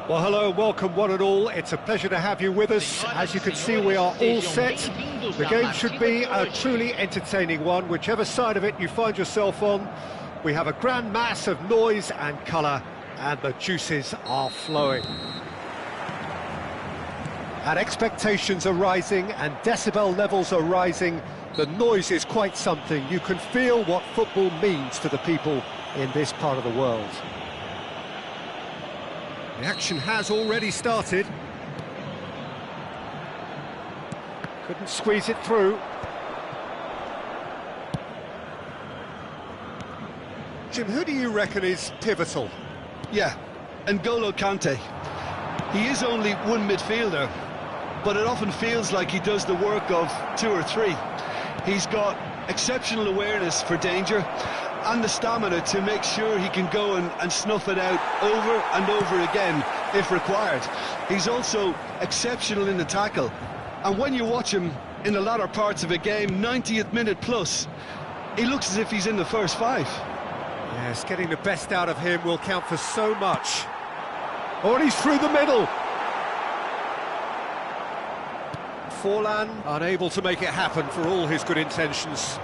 Well, hello, welcome one and all. It's a pleasure to have you with us. As you can see, we are all set. The game should be a truly entertaining one, whichever side of it you find yourself on. We have a grand mass of noise and colour, and the juices are flowing. And expectations are rising, and decibel levels are rising. The noise is quite something. You can feel what football means to the people in this part of the world. The action has already started. Couldn't squeeze it through. Jim, who do you reckon is pivotal? Yeah, N'Golo Kante. He is only one midfielder, but it often feels like he does the work of two or three. He's got exceptional awareness for danger and the stamina to make sure he can go and snuff it out over and over again if required. He's also exceptional in the tackle, and when you watch him in the latter parts of a game, 90th minute plus, he looks as if he's in the first five. Yes, getting the best out of him will count for so much. Oh, and he's through the middle. Forlan unable to make it happen for all his good intentions.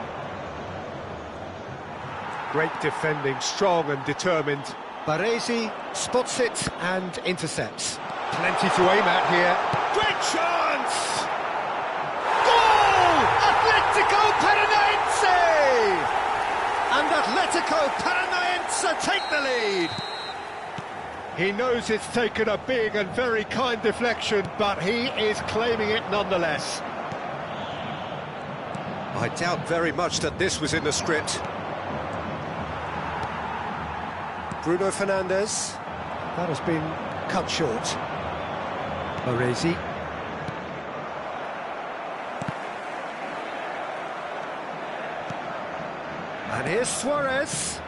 Great defending, strong and determined. Baresi spots it and intercepts. Plenty to aim at here. Great chance! Goal! Atletico Paranaense! And Atletico Paranaense take the lead. He knows it's taken a big and very kind deflection, but he is claiming it nonetheless. I doubt very much that this was in the script. Bruno Fernandes. That has been cut short. Baresi. And here's Suarez.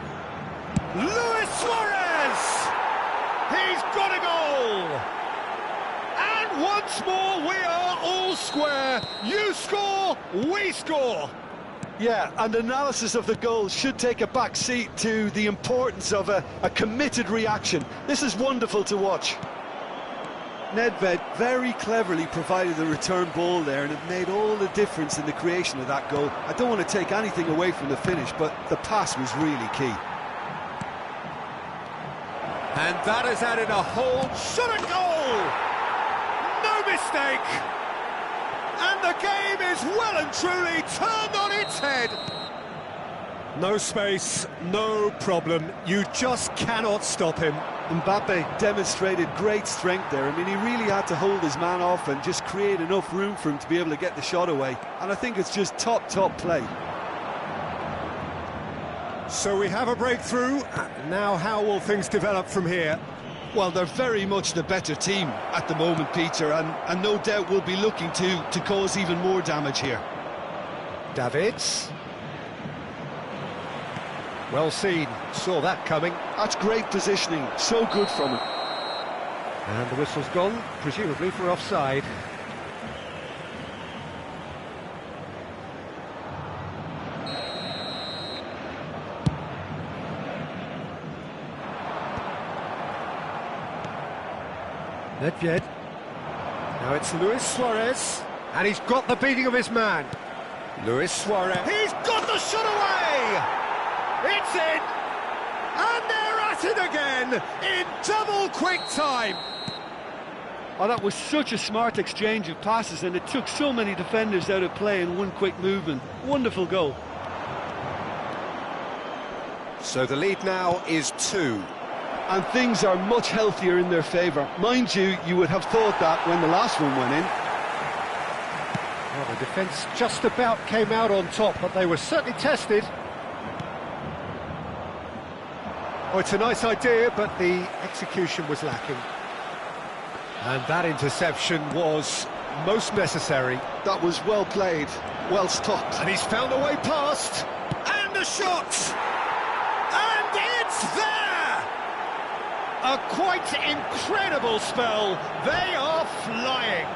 Luis Suarez! He's got a goal! And once more we are all square. You score, we score. Yeah, and analysis of the goal should take a back seat to the importance of a committed reaction. This is wonderful to watch. Nedved very cleverly provided the return ball there, and it made all the difference in the creation of that goal. I don't want to take anything away from the finish, but the pass was really key. And that has added a whole shot at goal! No mistake! And the game is well and truly turned on its head. No space, no problem. You just cannot stop him. Mbappe demonstrated great strength there. I mean, he really had to hold his man off and just create enough room for him to be able to get the shot away. And I think it's just top play. So we have a breakthrough. Now how will things develop from here? Well, they're very much the better team at the moment, Peter, and no doubt will be looking to cause even more damage here. Davids. Well seen, saw that coming. That's great positioning, so good from him. And the whistle's gone, presumably for offside. Nedved. Now it's Luis Suarez, and he's got the beating of his man. Luis Suarez. He's got the shot away! It's in! And they're at it again in double quick time. Oh, that was such a smart exchange of passes, and it took so many defenders out of play in one quick movement. Wonderful goal. So the lead now is 2. And things are much healthier in their favour. Mind you, you would have thought that when the last one went in. Well, the defence just about came out on top, but they were certainly tested. Oh, it's a nice idea, but the execution was lacking. And that interception was most necessary. That was well played, well stopped. And he's found a way past. And a shot! And it's there! A quite incredible spell. They are flying.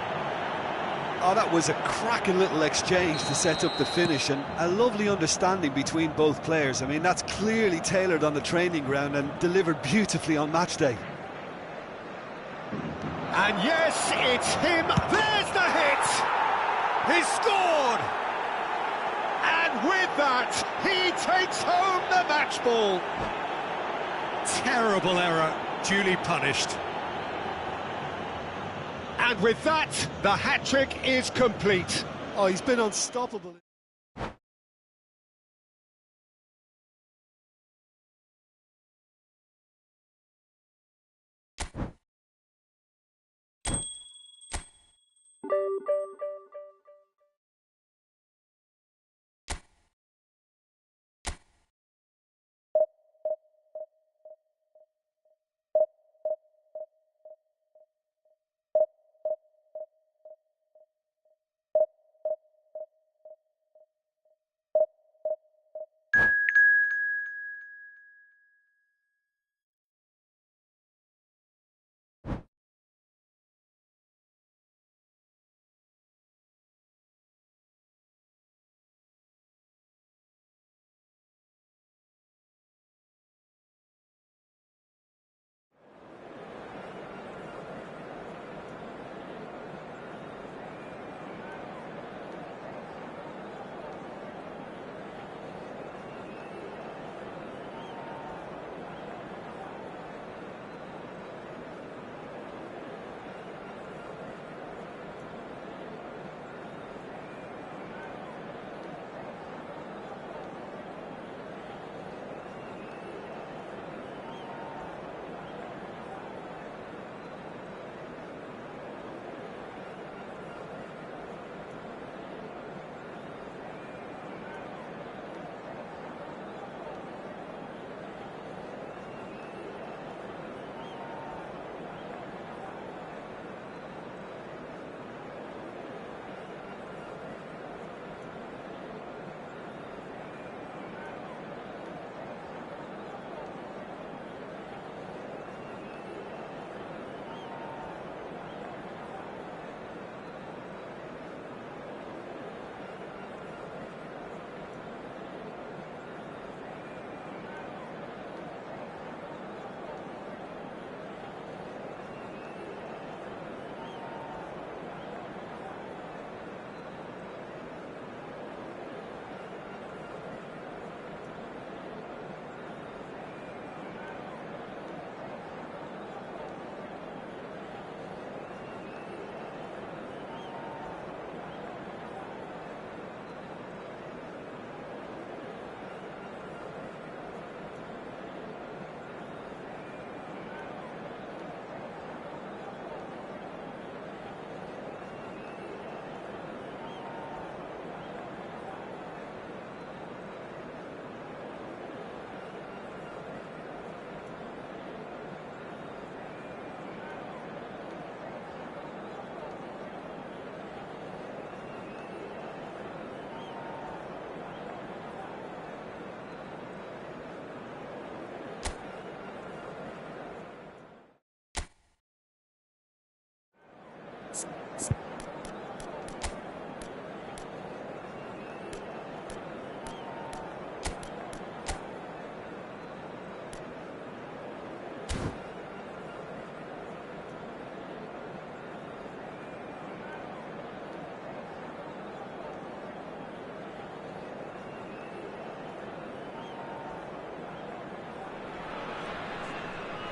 Oh, that was a cracking little exchange to set up the finish, and a lovely understanding between both players. I mean, that's clearly tailored on the training ground and delivered beautifully on match day. And yes, it's him. There's the hit. He's scored. And with that, he takes home the match ball. Terrible error, duly punished. And with that, the hat-trick is complete. Oh, he's been unstoppable.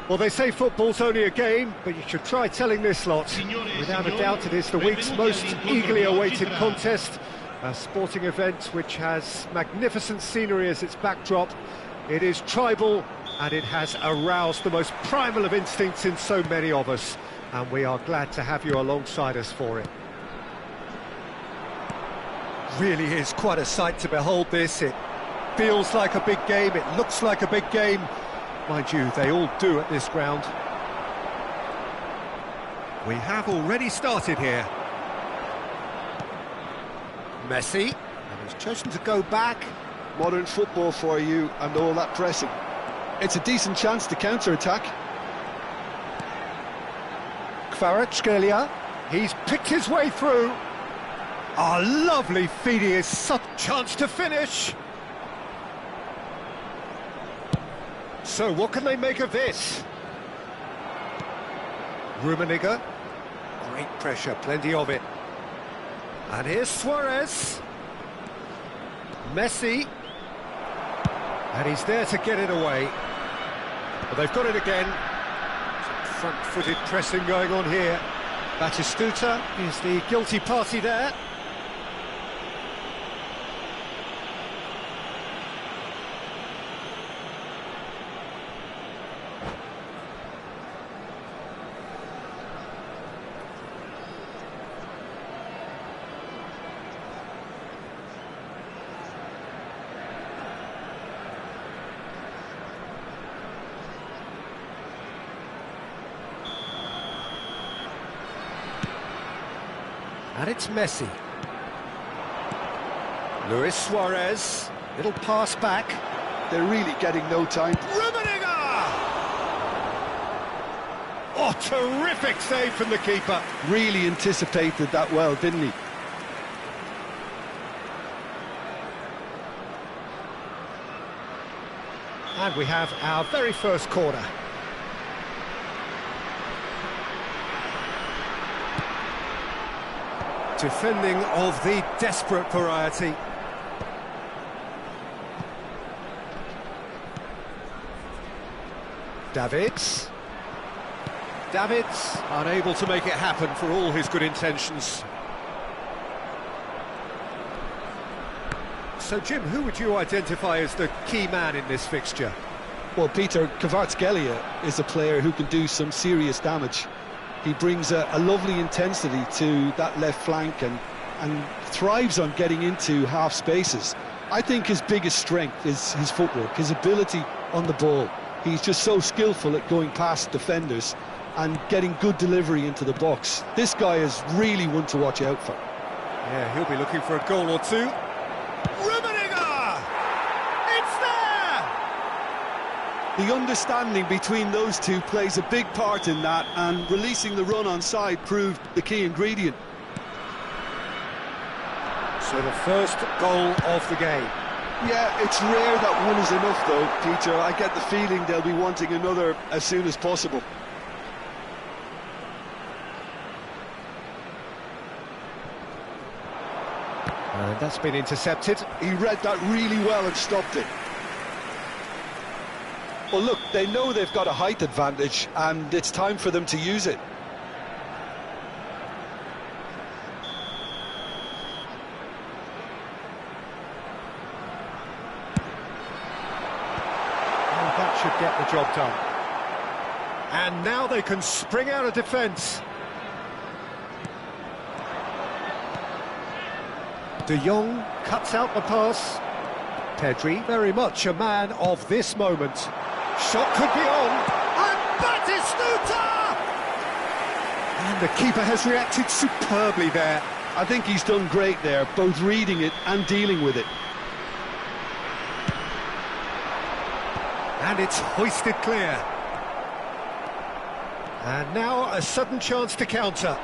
Well, they say football's only a game, but you should try telling this lot. Without a doubt, it is the week's most eagerly awaited contest, a sporting event which has magnificent scenery as its backdrop. It is tribal, and it has aroused the most primal of instincts in so many of us, and we are glad to have you alongside us for it. Really is quite a sight to behold this. It feels like a big game, it looks like a big game. Mind you, they all do at this ground. We have already started here. Messi, and he's chosen to go back. Modern football for you and all that pressing. It's a decent chance to counter-attack. Kvaratskhelia, he's picked his way through. A lovely feed, he is such a chance to finish. So what can they make of this? Rummenigge, Great pressure, plenty of it. And here's Suarez. Messi. And he's there to get it away. But they've got it again. Some front-footed pressing going on here. Batistuta is the guilty party there. And it's Messi. Luis Suarez. Little pass back. They're really getting no time. Rummenigge! Oh, terrific save from the keeper. Really anticipated that well, didn't he? And we have our very first corner. Defending of the desperate variety. Davids. Davids unable to make it happen for all his good intentions. So, Jim, who would you identify as the key man in this fixture? Well, Peter, Kvaratskhelia is a player who can do some serious damage. He brings a lovely intensity to that left flank and thrives on getting into half spaces. I think his biggest strength is his footwork, his ability on the ball. He's just so skillful at going past defenders and getting good delivery into the box. This guy is really one to watch out for. Yeah, he'll be looking for a goal or two. Rummenigge! It's there! The understanding between those two plays a big part in that, and releasing the run on side proved the key ingredient. So the first goal of the game. Yeah, it's rare that one is enough though, Peter. I get the feeling they'll be wanting another as soon as possible. And that's been intercepted. He read that really well and stopped it. Well, look, they know they've got a height advantage, and it's time for them to use it. Oh, that should get the job done. And now they can spring out of defence. De Jong cuts out the pass. Pedri, very much a man of this moment. Shot could be on. And Batistuta! And the keeper has reacted superbly there. I think he's done great there, both reading it and dealing with it. And it's hoisted clear. And now a sudden chance to counter.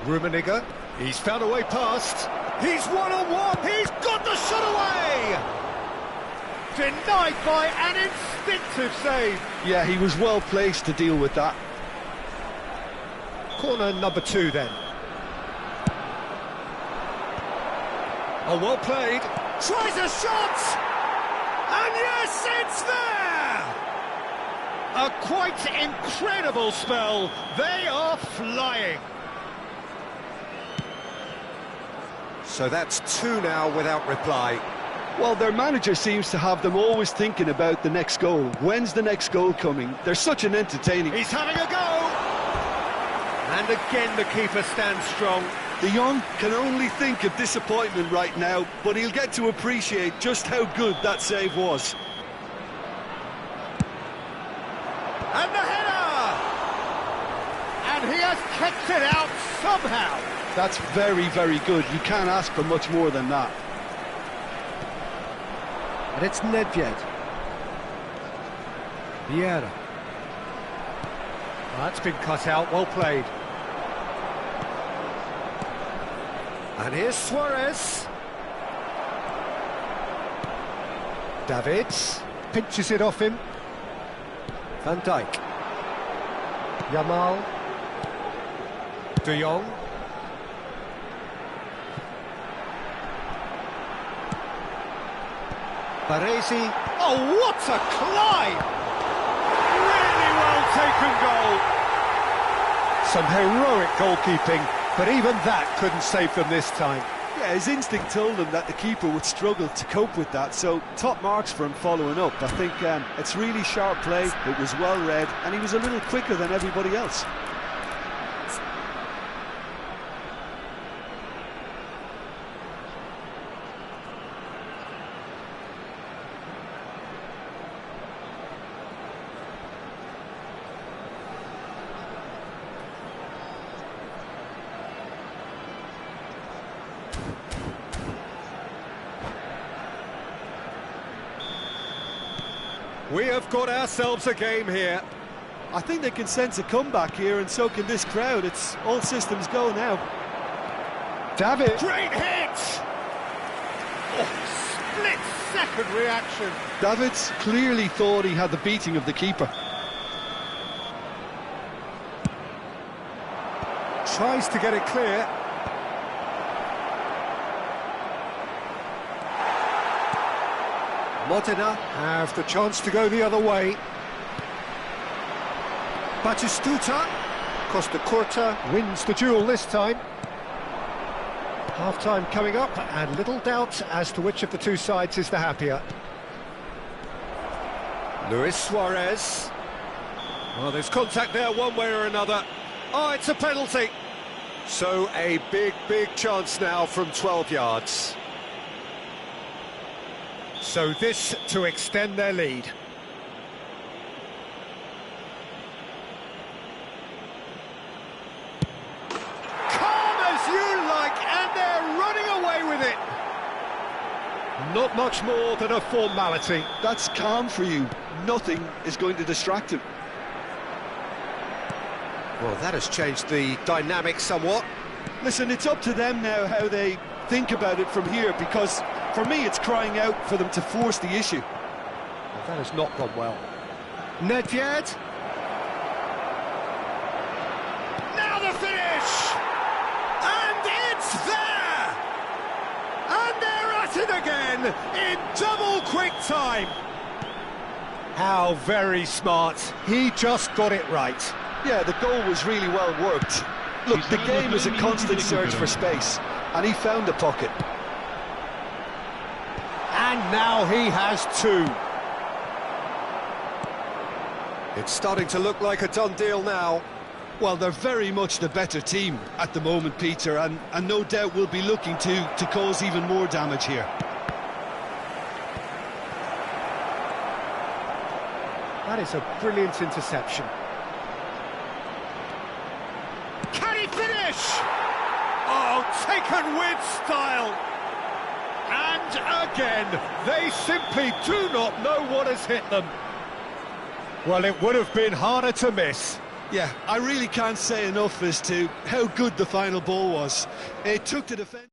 Rummenigge. He's found a way past. He's one-on-one. He's got the shot away. Denied by an instinctive save. Yeah, he was well placed to deal with that. Corner number 2 then. Oh, well played. Tries a shot. And yes, it's there. A quite incredible spell. They are flying. So that's 2 now without reply. Well, their manager seems to have them always thinking about the next goal. When's the next goal coming? They're such an entertaining... He's having a go! And again the keeper stands strong. De Jong can only think of disappointment right now, but he'll get to appreciate just how good that save was. And the header! And he has kept it out somehow. That's very, very good. You can't ask for much more than that. And it's Nedved. Vieira. That's been cut out, well played. And here's Suarez. Davids pinches it off him. Van Dijk. Yamal. De Jong. Baresi. Oh, what a climb! Really well taken goal. Some heroic goalkeeping, but even that couldn't save them this time. Yeah, his instinct told him that the keeper would struggle to cope with that, so top marks for him following up. I think it's really sharp play, it was well read, and he was a little quicker than everybody else. We have got ourselves a game here. I think they can sense a comeback here, and so can this crowd. It's all systems go now. David. Great hit! Oh, split-second reaction. Davids clearly thought he had the beating of the keeper. Tries to get it clear. Modena have the chance to go the other way. Batistuta. Costa Curta wins the duel this time. Half-time coming up, and little doubt as to which of the two sides is the happier. Luis Suarez. Well, there's contact there one way or another. Oh, it's a penalty. So a big chance now from 12 yards. So this to extend their lead. Calm as you like, and they're running away with it. Not much more than a formality. That's calm for you. Nothing is going to distract him. Well, that has changed the dynamic somewhat. Listen, it's up to them now how they think about it from here, because for me it's crying out for them to force the issue. Well, that has not gone well. Nedved. Now the finish! And it's there! And they're at it again in double quick time. How very smart. He just got it right. Yeah, the goal was really well worked. Look, the game is a constant search for space, and he found the pocket. And now he has two. It's starting to look like a done deal now. Well, they're very much the better team at the moment, Peter, and no doubt will be looking to cause even more damage here. That is a brilliant interception. Can he finish? Oh, taken with style. And again, they simply do not know what has hit them. Well, it would have been harder to miss. Yeah, I really can't say enough as to how good the final ball was. It took the defence.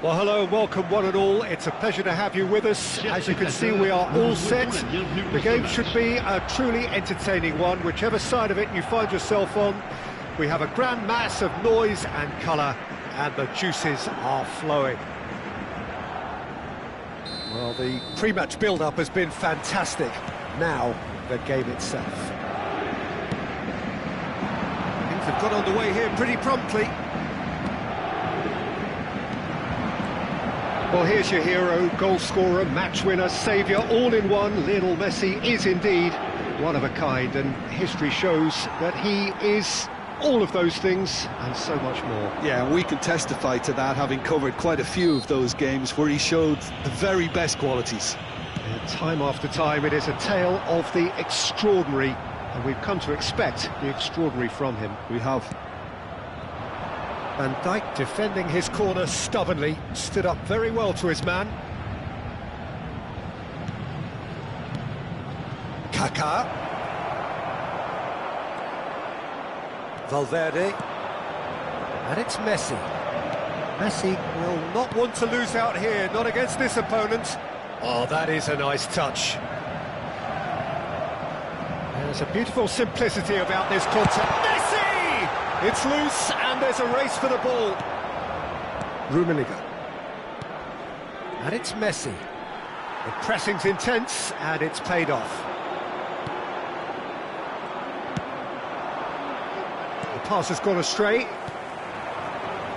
Well, hello and welcome one and all. It's a pleasure to have you with us. As you can see, we are all set. The game should be a truly entertaining one, whichever side of it you find yourself on. We have a grand mass of noise and colour, and the juices are flowing. Well, the pre-match build-up has been fantastic. Now, the game itself. Things have got underway here pretty promptly. Well, here's your hero, goal scorer, match winner, saviour, all in one. Lionel Messi is indeed one of a kind, and history shows that he is all of those things and so much more. Yeah, we can testify to that, having covered quite a few of those games where he showed the very best qualities. And time after time, it is a tale of the extraordinary, and we've come to expect the extraordinary from him. We have. Van Dijk defending his corner stubbornly, stood up very well to his man. Kaká. Valverde. And it's Messi. Messi will not want to lose out here, not against this opponent. Oh, that is a nice touch. There's a beautiful simplicity about this contact. Messi! It's loose, and there's a race for the ball. Rummenigge. And it's Messi. The pressing's intense, and it's paid off. The pass has gone astray.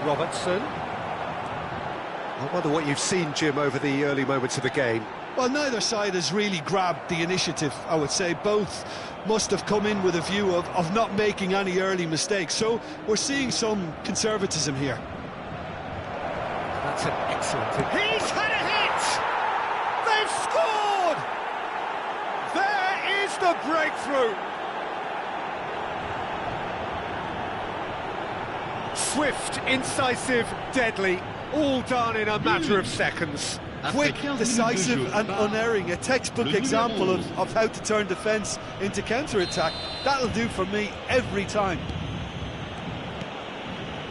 Robertson. I wonder what you've seen, Jim, over the early moments of the game. Well, neither side has really grabbed the initiative, I would say. Both must have come in with a view of not making any early mistakes. So we're seeing some conservatism here. That's an excellent hit. He's had a hit! They've scored! There is the breakthrough! Swift, incisive, deadly, all done in a matter of seconds. Quick, decisive and unerring, a textbook example of how to turn defence into counter-attack. That'll do for me every time.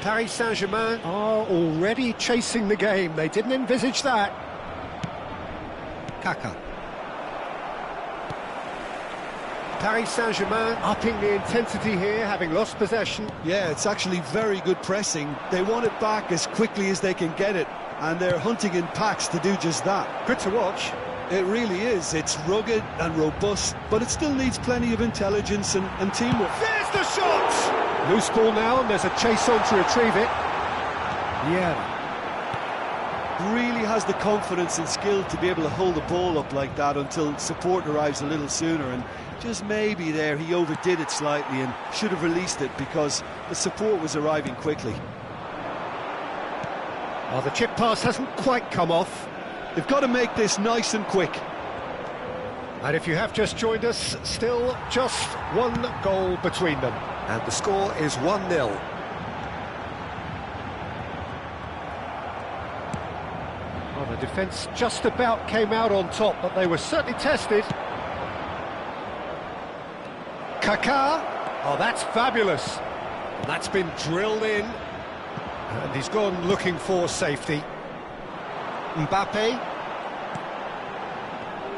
Paris Saint-Germain are already chasing the game. They didn't envisage that. Kaká. Paris Saint-Germain upping the intensity here, having lost possession. Yeah, it's actually very good pressing. They want it back as quickly as they can get it, and they're hunting in packs to do just that. Good to watch. It really is. It's rugged and robust, but it still needs plenty of intelligence and teamwork. There's the shot! Loose ball now, and there's a chase on to retrieve it. Yeah. Really has the confidence and skill to be able to hold the ball up like that until support arrives a little sooner, and just maybe there he overdid it slightly and should have released it because the support was arriving quickly. Well, the chip pass hasn't quite come off. They've got to make this nice and quick. And if you have just joined us, still just one goal between them. And the score is 1-0. Well, the defence just about came out on top, but they were certainly tested. Kaká. Oh, that's fabulous. And that's been drilled in. And he's gone looking for safety. Mbappe.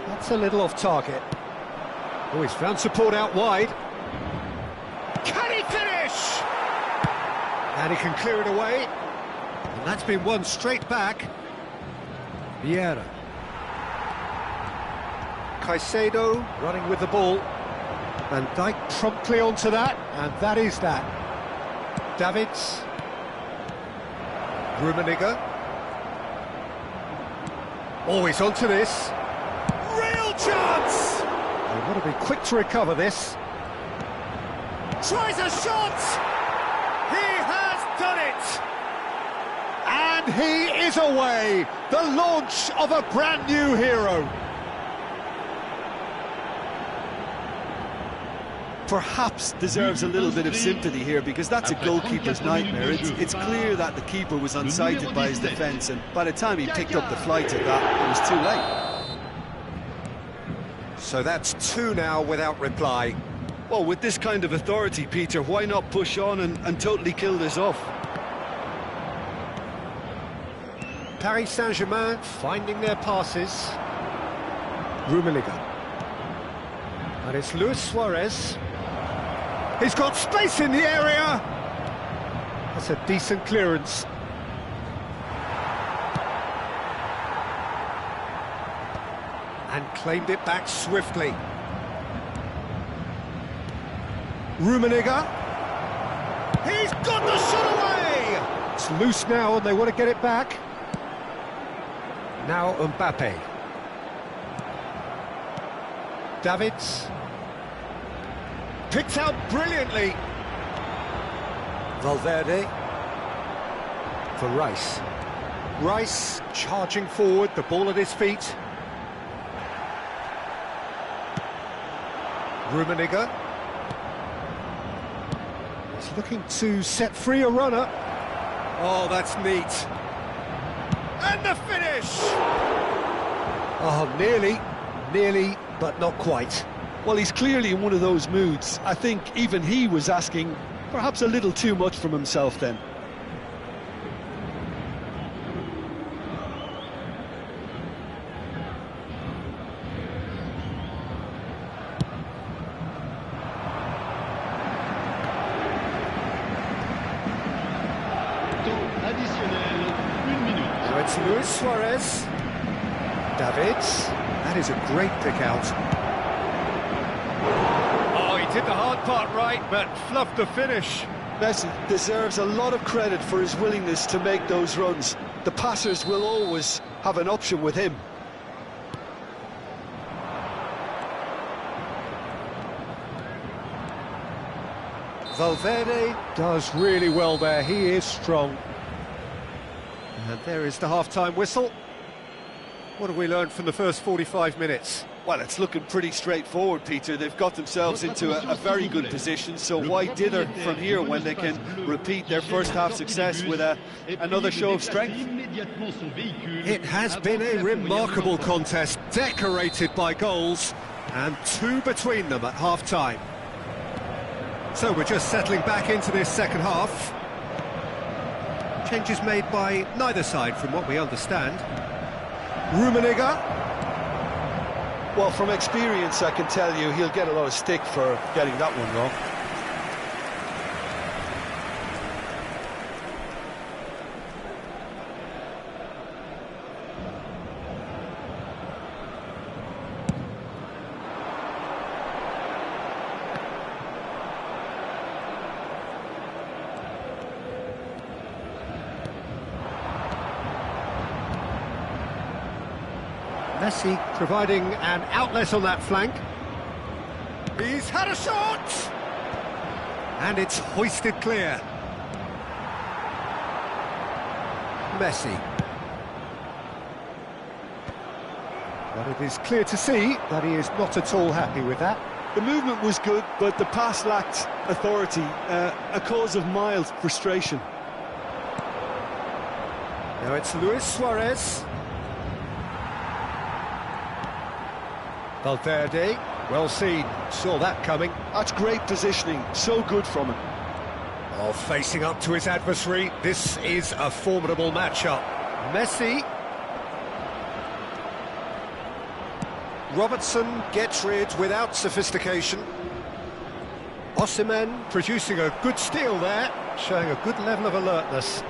That's a little off target. Oh, he's found support out wide. Can he finish? And he can clear it away. And that's been won straight back. Vieira. Caicedo running with the ball. Van Dijk promptly onto that, and that is that. Davids. Rummenigge. Always onto this. Real chance! They've got to be quick to recover this. Tries a shot! He has done it! And he is away! The launch of a brand new hero. Perhaps deserves a little bit of sympathy here because that's a goalkeeper's nightmare. It's clear that the keeper was unsighted by his defence, and by the time he picked up the flight at that, it was too late. So that's two now without reply. Well, with this kind of authority, Peter, why not push on and totally kill this off? Paris Saint-Germain finding their passes. Rummenigge. And it's Luis Suarez. He's got space in the area. That's a decent clearance. And claimed it back swiftly. Rummenigge. He's got the shot away! It's loose now and they want to get it back. Now Mbappe. Davids. Picked out brilliantly. Valverde. For Rice. Rice charging forward, the ball at his feet. Rummenigge. He's looking to set free a runner. Oh, that's neat. And the finish! Oh, nearly, but not quite. Well, he's clearly in one of those moods. I think even he was asking perhaps a little too much from himself then. Now it's Luis Suarez. Davids. That is a great pick out. Oh, he did the hard part right, but fluffed the finish. Messi deserves a lot of credit for his willingness to make those runs. The passers will always have an option with him. Valverde does really well there, he is strong. And there is the half-time whistle. What have we learned from the first 45 minutes? Well, it's looking pretty straightforward, Peter. They've got themselves into a very good position, so why dither from here when they can repeat their first-half success with another show of strength? It has been a remarkable contest, decorated by goals, and two between them at half-time. So we're just settling back into this second half. Changes made by neither side from what we understand. Rummenigge. Well, from experience, I can tell you he'll get a lot of stick for getting that one wrong. Messi providing an outlet on that flank. He's had a shot! And it's hoisted clear. Messi. But it is clear to see that he is not at all happy with that. The movement was good, but the pass lacked authority, a cause of mild frustration. Now it's Luis Suarez. Valverde, well seen, saw that coming. That's great positioning, so good from him. Oh, facing up to his adversary, this is a formidable matchup. Messi. Robertson gets rid without sophistication. Osimhen producing a good steal there, showing a good level of alertness.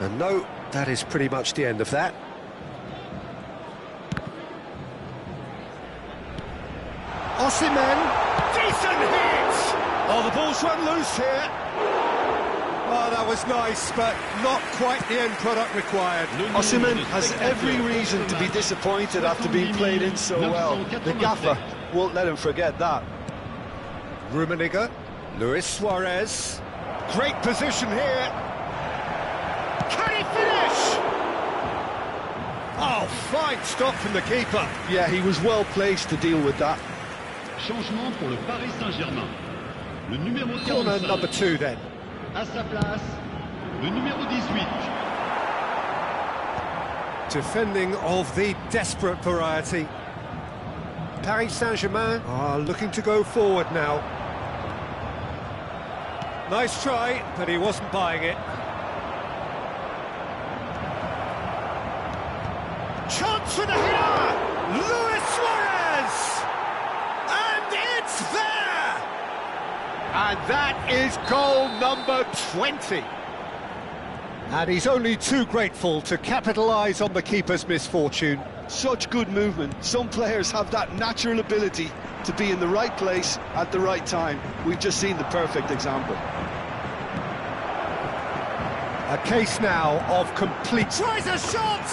And no, that is pretty much the end of that. Osimhen, decent hit! Oh, the ball's run loose here. Oh, that was nice, but not quite the end product required. Osimhen has every reason to be disappointed after being played in so well. The gaffer won't let him forget that. Rummenigge, Luis Suarez, great position here. Can he finish? Oh, fine stop from the keeper. Yeah, he was well placed to deal with that. Changement pour le Paris Saint-Germain. Le numéro 45. Corner number 2 then. À sa place, le numéro 18. Defending of the desperate variety. Paris Saint-Germain are looking to go forward now. Nice try, but he wasn't buying it. Chance for the header! Luis Suarez! And it's there! And that is goal number 20. And he's only too grateful to capitalise on the keeper's misfortune. Such good movement. Some players have that natural ability to be in the right place at the right time. We've just seen the perfect example. A case now of complete... Tries a shot!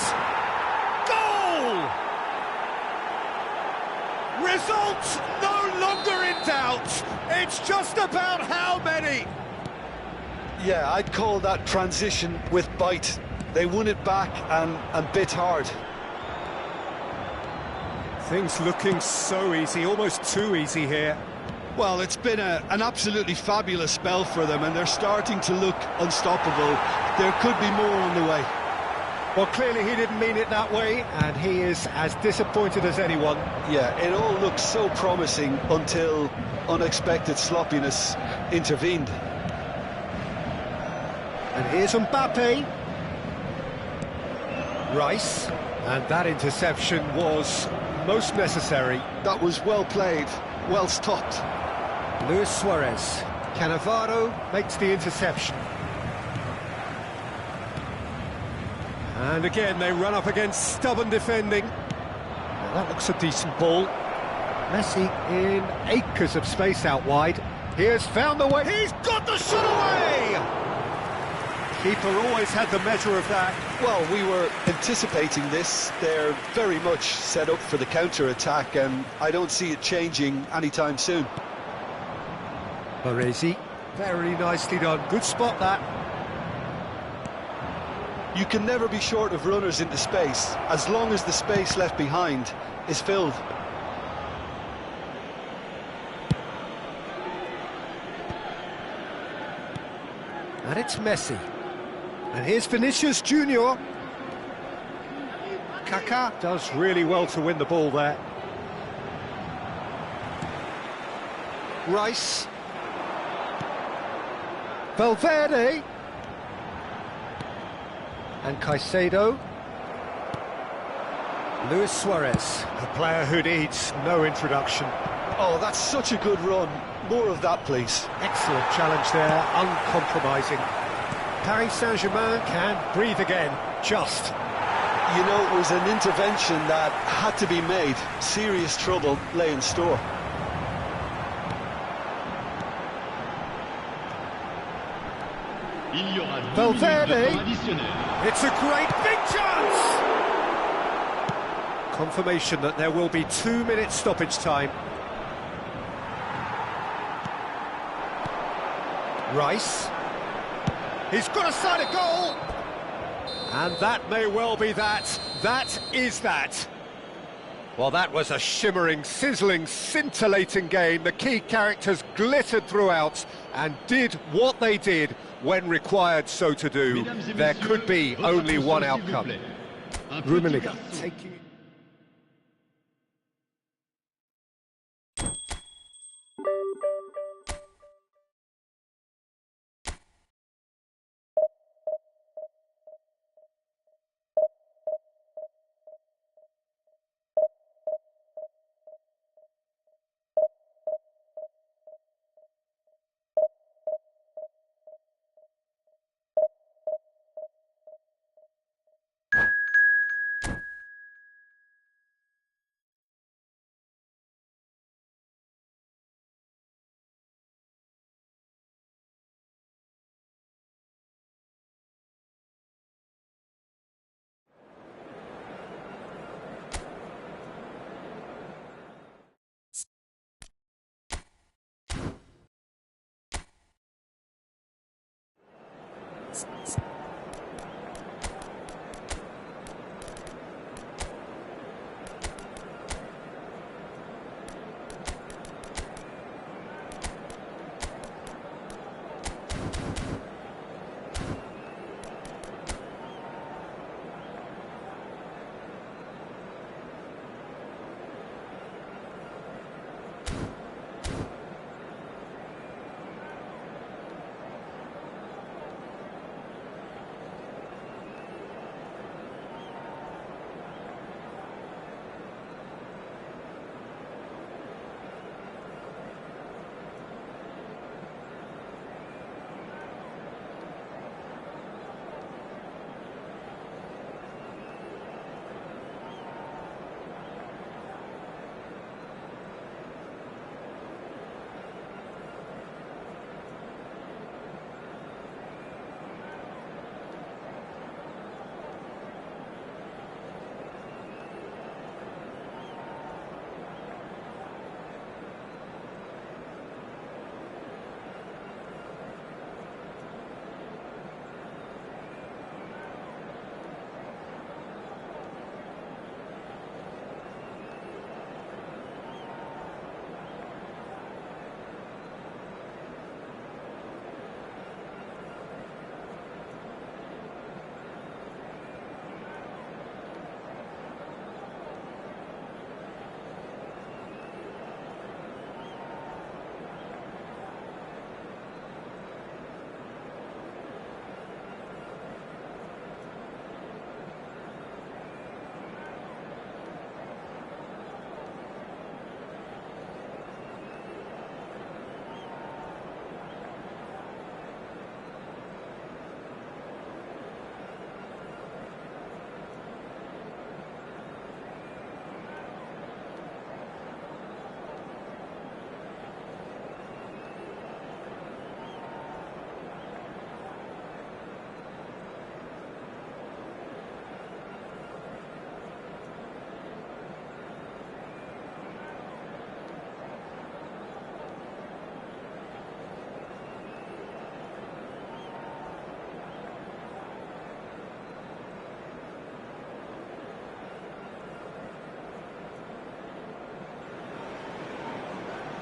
Goal! Result no longer in doubt. It's just about how many. Yeah, I'd call that transition with bite. They won it back and bit hard. Things looking so easy, almost too easy here. Well, it's been an absolutely fabulous spell for them, and they're starting to look unstoppable. There could be more on the way. Well, clearly he didn't mean it that way, and he is as disappointed as anyone. Yeah, it all looked so promising until unexpected sloppiness intervened. And here's Mbappe. Rice. And that interception was most necessary. That was well played, well stopped. Luis Suarez. Cannavaro makes the interception. And again, they run up against stubborn defending. Well, that looks a decent ball. Messi in acres of space out wide. Here's found the way. He's got the shot away! Keeper always had the measure of that. Well, we were anticipating this. They're very much set up for the counter-attack, and I don't see it changing anytime soon. Baresi, very nicely done. Good spot, that. You can never be short of runners into space, as long as the space left behind is filled. And it's Messi. And here's Vinicius Junior. Kaká does really well to win the ball there. Rice. Valverde. And Caicedo. Luis Suarez, a player who needs no introduction. Oh, that's such a good run. More of that, please. Excellent challenge there, uncompromising. Paris Saint-Germain can breathe again, just. You know, it was an intervention that had to be made. Serious trouble lay in store. Il y aura 2 Valverde. minutes de temps additionnel. It's a great big chance! Confirmation that there will be 2 minutes stoppage time. Rice. He's got a side of goal! And that may well be that. That is that. Well, that was a shimmering, sizzling, scintillating game. The key characters glittered throughout and did what they did when required so to do. There could be only one outcome. Rummenigge taking it.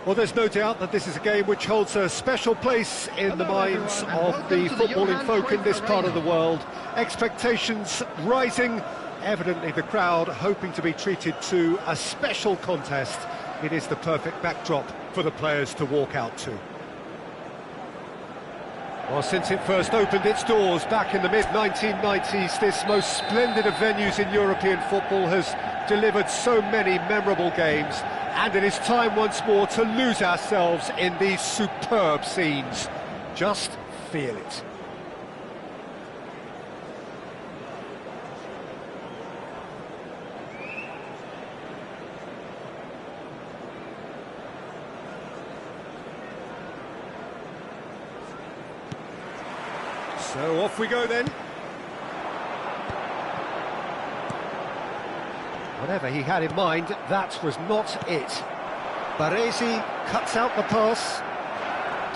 Well, there's no doubt that this is a game which holds a special place in the minds of the footballing folk in this part of the world. Expectations rising, evidently the crowd hoping to be treated to a special contest. It is the perfect backdrop for the players to walk out to. Well, since it first opened its doors back in the mid-1990s, this most splendid of venues in European football has delivered so many memorable games, and it is time once more to lose ourselves in these superb scenes. Just feel it. So off we go then. Whatever he had in mind, that was not it. Baresi cuts out the pass.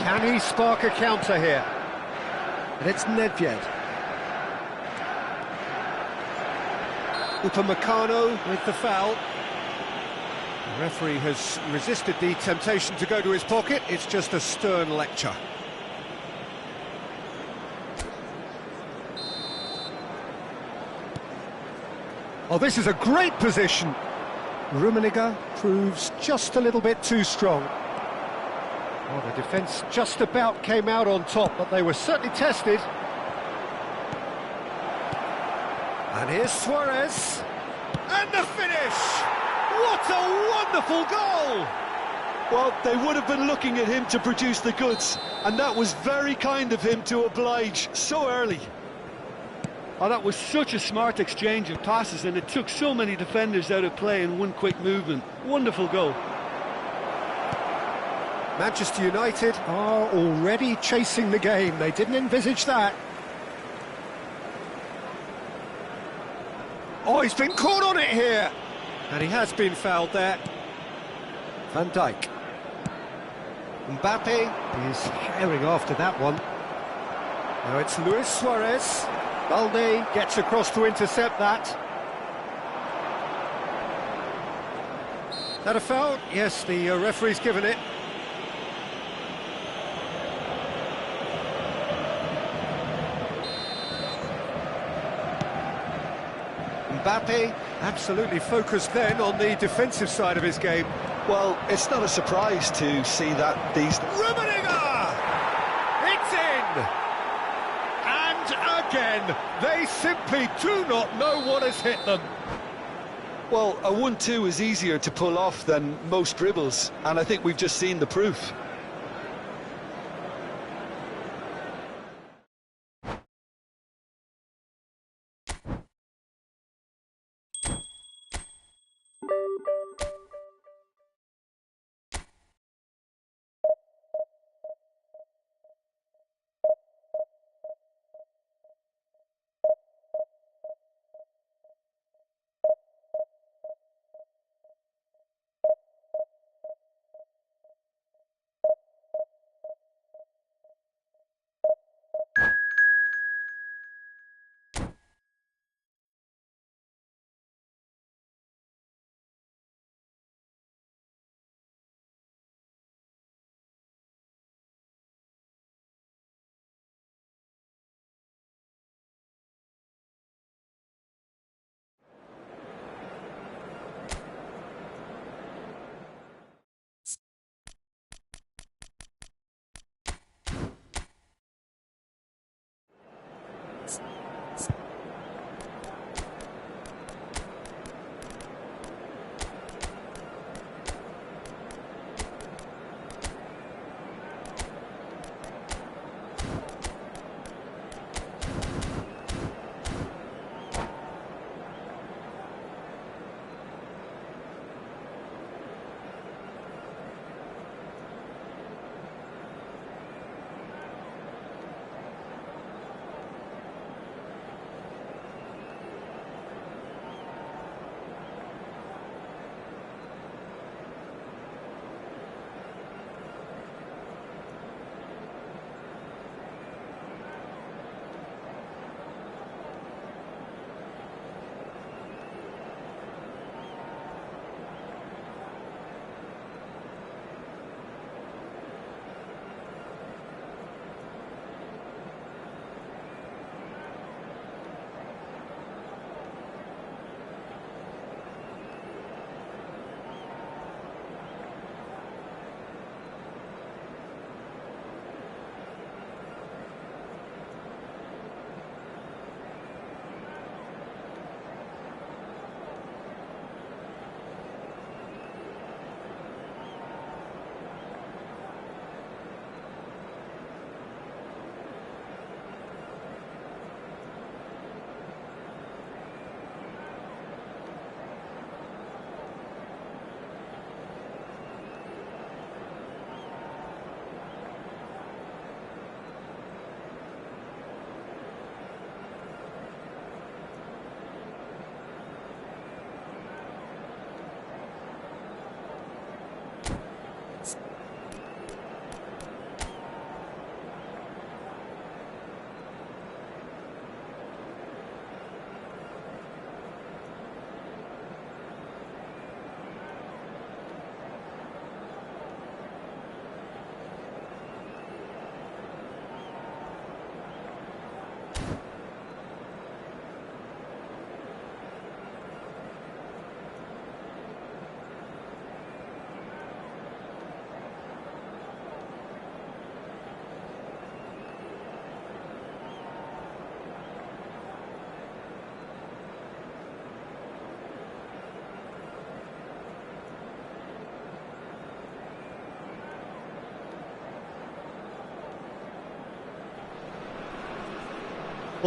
Can he spark a counter here? And it's Nedved. Upamecano with the foul. The referee has resisted the temptation to go to his pocket. It's just a stern lecture. Oh, this is a great position. Rummenigge proves just a little bit too strong. Well, the defence just about came out on top, but they were certainly tested. And here's Suarez. And the finish! What a wonderful goal! Well, they would have been looking at him to produce the goods, and that was very kind of him to oblige so early. Oh, that was such a smart exchange of passes, and it took so many defenders out of play in one quick movement. Wonderful goal. Manchester United are already chasing the game. They didn't envisage that. Oh, he's been caught on it here. And he has been fouled there. Van Dijk. Mbappe is herring after that one. Now it's Luis Suarez. Balde gets across to intercept that. Is that a foul? Yes, the referee's given it. Mbappe absolutely focused then on the defensive side of his game. Well, it's not a surprise to see that these... Rummenigge! It's in! And again, they simply do not know what has hit them. Well, a 1-2 is easier to pull off than most dribbles, and I think we've just seen the proof.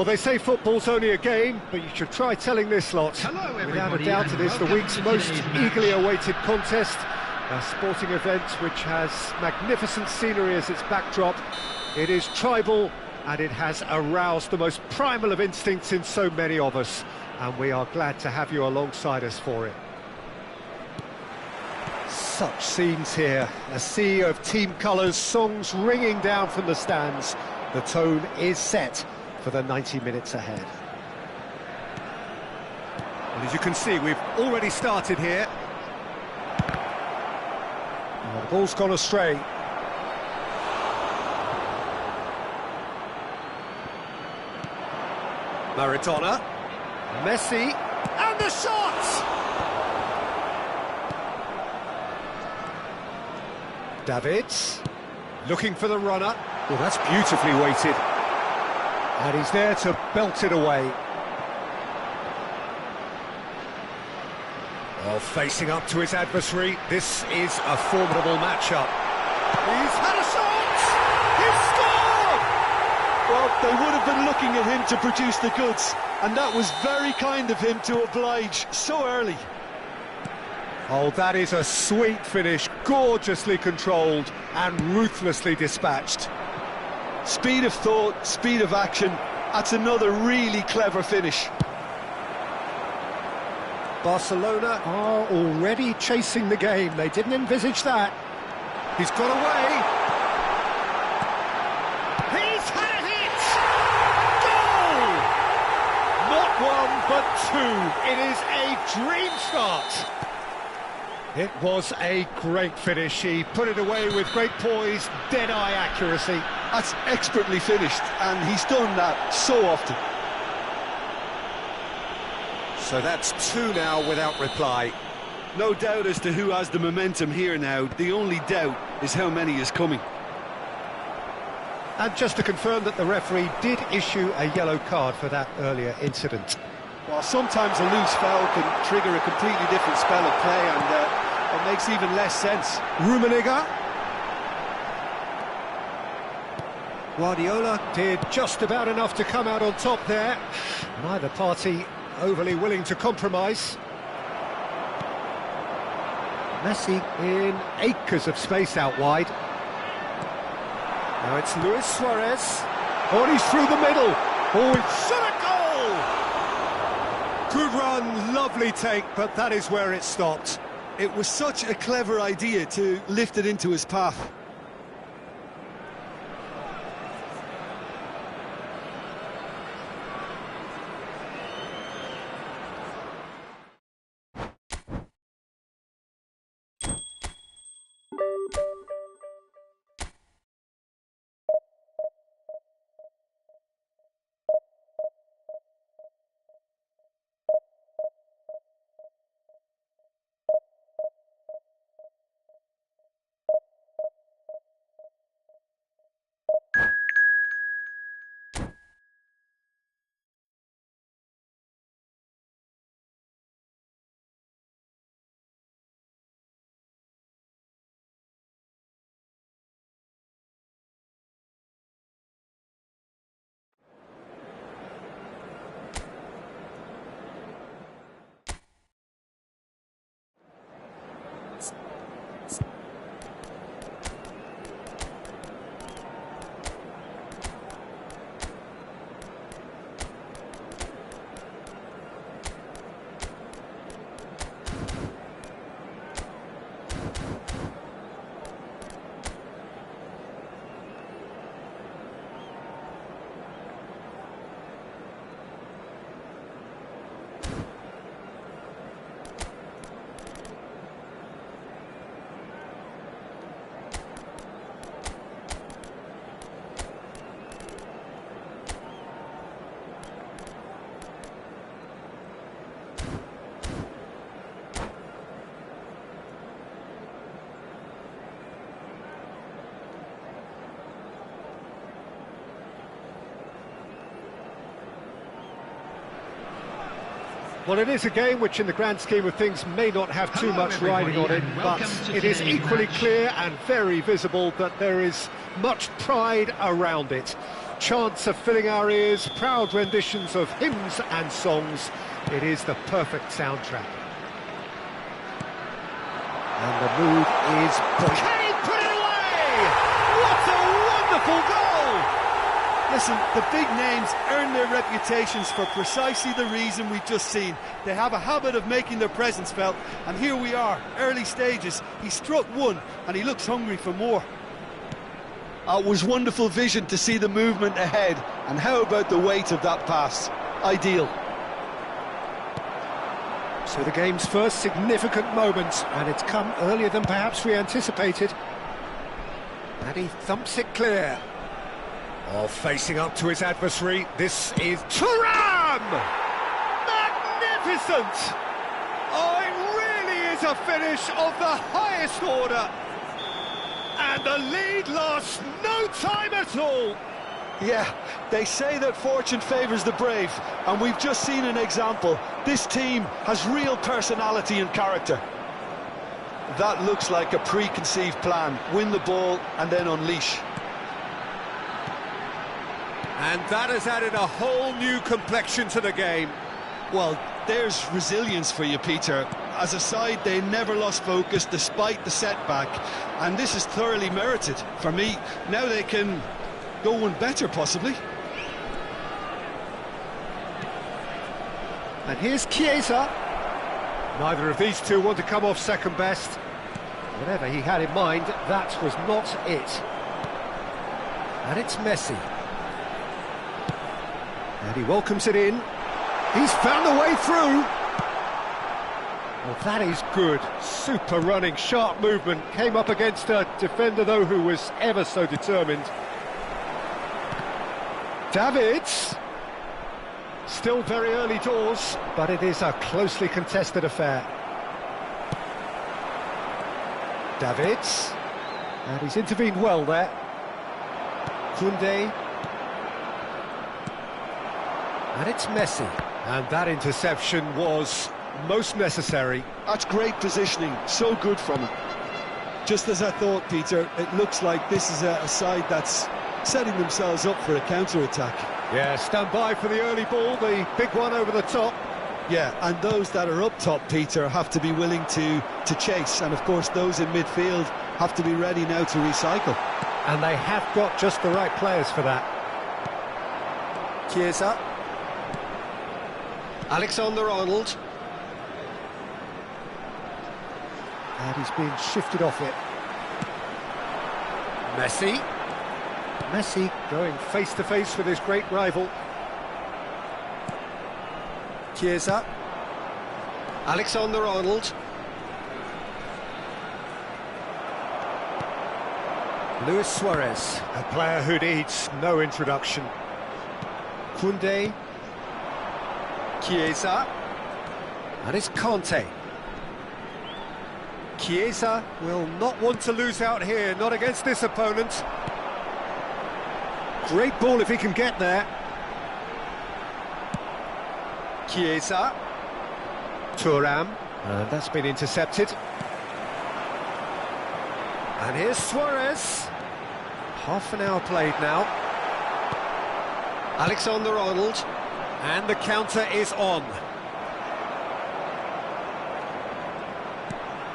Well, they say football's only a game, but you should try telling this lot. Hello, Without a everybody, doubt, and it is the welcome week's to most today's match. eagerly awaited contest. A sporting event which has magnificent scenery as its backdrop. It is tribal, and it has aroused the most primal of instincts in so many of us. And we are glad to have you alongside us for it. Such scenes here, a sea of team colours, songs ringing down from the stands. The tone is set for the 90 minutes ahead. Well, as you can see, we've already started here. Well, the ball's gone astray. Maradona, Messi, and the shot! Davids, looking for the runner. Well, that's beautifully weighted. And he's there to belt it away. Well, facing up to his adversary, this is a formidable matchup. He's had a shot! He's scored! Well, they would have been looking at him to produce the goods, and that was very kind of him to oblige so early. Oh, that is a sweet finish, gorgeously controlled and ruthlessly dispatched. Speed of thought, speed of action, that's another really clever finish. Barcelona are already chasing the game. They didn't envisage that. He's got away. He's had a hit! Goal! Not one, but two. It is a dream start. It was a great finish. He put it away with great poise, dead-eye accuracy. That's expertly finished, and he's done that so often. So that's two now without reply. No doubt as to who has the momentum here now. The only doubt is how many is coming. And just to confirm that the referee did issue a yellow card for that earlier incident. Well, sometimes a loose foul can trigger a completely different spell of play, and it makes even less sense. Rummenigge. Guardiola did just about enough to come out on top there. Neither party overly willing to compromise. Messi in acres of space out wide. Now it's Luis Suarez. Oh, and he's through the middle. Oh, it's shot a goal! Good run, lovely take, but that is where it stopped. It was such a clever idea to lift it into his path. Well, it is a game which in the grand scheme of things may not have too Hello, much riding on it, everybody, and but welcome to it is today's equally match. clear and very visible that there is much pride around it. chants are filling our ears, proud renditions of hymns and songs. It is the perfect soundtrack. And the mood is... Can he put it away? What a wonderful goal! Listen, the big names earn their reputations for precisely the reason we've just seen. They have a habit of making their presence felt, and here we are, early stages. He struck one, and he looks hungry for more. It was wonderful vision to see the movement ahead, and how about the weight of that pass? Ideal. So the game's first significant moment, and it's come earlier than perhaps we anticipated. And he thumps it clear. Oh, facing up to his adversary, this is Thuram! Magnificent! Oh, it really is a finish of the highest order. And the lead lost no time at all. Yeah, they say that fortune favours the brave, and we've just seen an example. This team has real personality and character. That looks like a preconceived plan. Win the ball and then unleash. And that has added a whole new complexion to the game. Well, there's resilience for you, Peter. As a side, they never lost focus despite the setback, and this is thoroughly merited for me. Now they can go one better, possibly. And here's Chiesa. Neither of these two want to come off second best. Whatever he had in mind, that was not it. And it's Messi. And he welcomes it in. He's found a way through. Well, that is good. Super running, sharp movement. Came up against a defender, though, who was ever so determined. Davids. Still very early doors, but it is a closely contested affair. Davids. And he's intervened well there. Koundé. And it's Messi. And that interception was most necessary. That's great positioning, so good from him. Just as I thought, Peter, it looks like this is a side that's setting themselves up for a counter-attack. Yeah, stand by for the early ball, the big one over the top. Yeah, and those that are up top, Peter, have to be willing to chase. And of course, those in midfield have to be ready now to recycle. And they have got just the right players for that. Chiesa. Alexander-Arnold. And he's being shifted off it. Messi. Messi going face-to-face with his great rival. Chiesa. Alexander-Arnold. Luis Suarez, a player who needs no introduction. Koundé. Chiesa. And it's Kanté. Chiesa will not want to lose out here, not against this opponent. Great ball if he can get there. Chiesa. Thuram. And that's been intercepted. And here's Suarez. Half an hour played now. Alexander-Arnold. And the counter is on.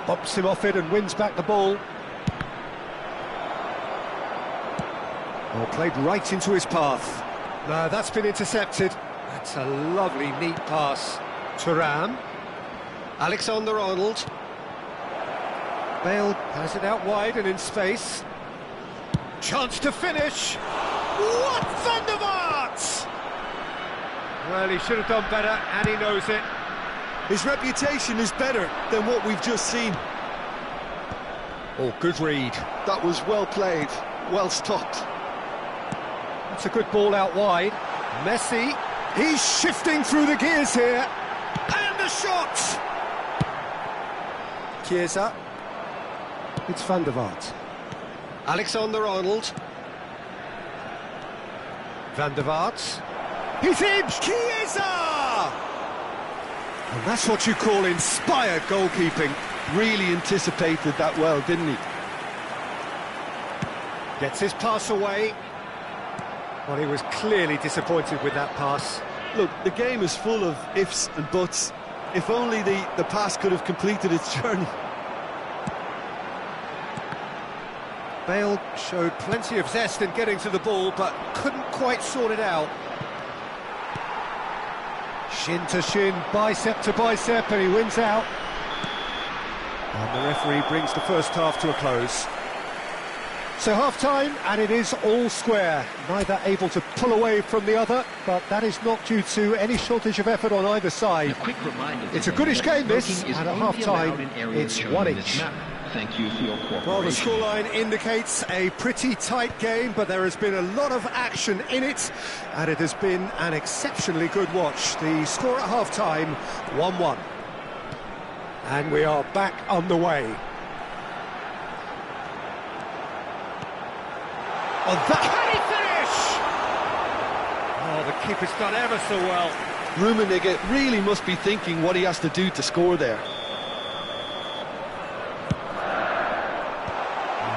Bumps him off it and wins back the ball. Oh, played right into his path. No, that's been intercepted. That's a lovely, neat pass. Thuram. Alexander-Arnold. Bale has it out wide and in space. Chance to finish. What Van der Vaart! Well, he should have done better, and he knows it. His reputation is better than what we've just seen. Oh, good read. That was well played, well stopped. That's a good ball out wide. Messi, he's shifting through the gears here. And the shot! Chiesa. It's Van der Vaart. Alexander-Arnold. Van der Vaart. He's in! Chiesa! And that's what you call inspired goalkeeping. Really anticipated that well, didn't he? Gets his pass away. Well, he was clearly disappointed with that pass. Look, the game is full of ifs and buts. If only the pass could have completed its journey. Bale showed plenty of zest in getting to the ball, but couldn't quite sort it out. Shin to shin, bicep to bicep, and he wins out. And the referee brings the first half to a close. So half-time, and it is all square. Neither able to pull away from the other, but that is not due to any shortage of effort on either side. A quick reminder, It's a goodish game, this, smoking is and at only half-time, allowed in areas it's shown one on this each. map. Thank you for your cooperation. Well, the scoreline indicates a pretty tight game, but there has been a lot of action in it, and it has been an exceptionally good watch. The score at half-time, 1-1. And we are back underway. Oh, that... Can he finish? Oh, the keeper's done ever so well. Rummenigge really must be thinking what he has to do to score there.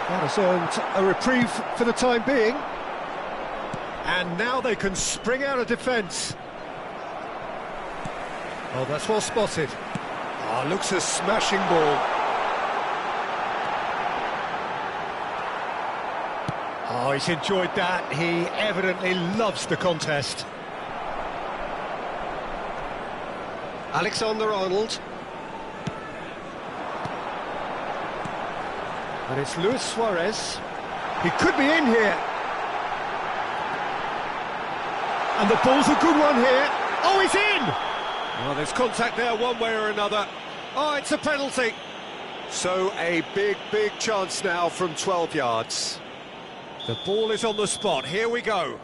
That has earned a reprieve for the time being. And now they can spring out of defence. Oh, that's well spotted. Oh, looks a smashing ball. Oh, he's enjoyed that. He evidently loves the contest. Alexander-Arnold. And it's Luis Suarez. He could be in here. And the ball's a good one here. Oh, he's in! Well, there's contact there one way or another. Oh, it's a penalty. So a big, big chance now from 12 yards. The ball is on the spot. Here we go.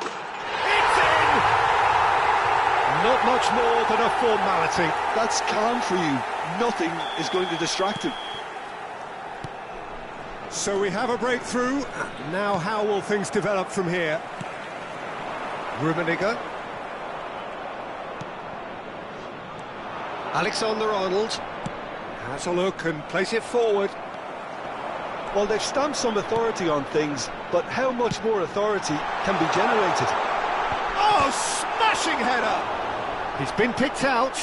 It's in! Not much more than a formality. That's calm for you. Nothing is going to distract him. So we have a breakthrough. Now how will things develop from here? Rummenigge. Alexander-Arnold has a look and plays it forward. Well, they've stamped some authority on things, but how much more authority can be generated? Oh, smashing header! He's been picked out.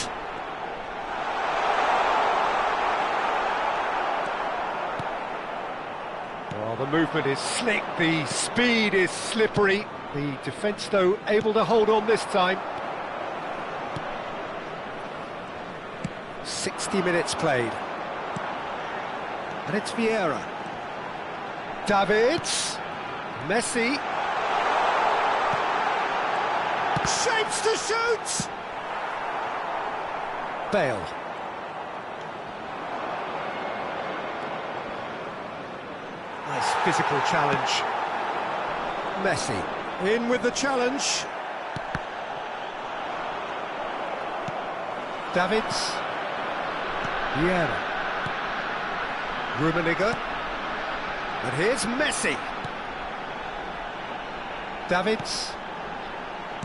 Well, the movement is slick, the speed is slippery. The defence, though, able to hold on this time. 60 minutes played. And it's Vieira. Davids. Messi. Shapes to shoot! Bale. Nice physical challenge. Messi. In with the challenge. Davids. Vieira. Rummenigge. And here's Messi. Davids.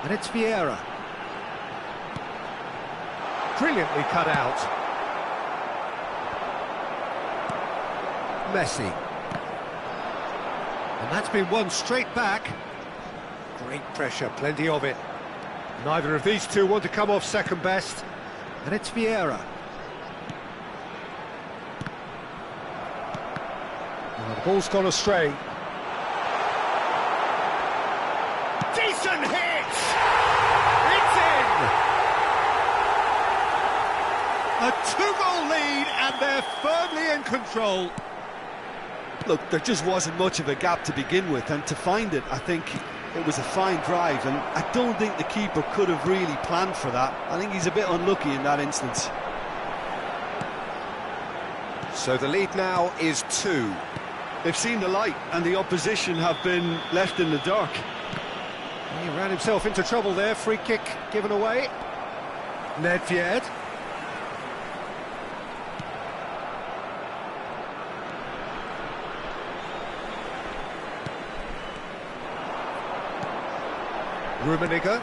And it's Vieira. Brilliantly cut out. Messi. And that's been won straight back. Great pressure, plenty of it. Neither of these two want to come off second best. And it's Vieira. Well, the ball's gone astray. Decent hit! It's in! A two-goal lead and they're firmly in control. Look, there just wasn't much of a gap to begin with, and to find it, I think it was a fine drive, and I don't think the keeper could have really planned for that. I think he's a bit unlucky in that instance. So the lead now is 2. They've seen the light, and the opposition have been left in the dark. He ran himself into trouble there, free kick given away. Nedved. Rummenigge.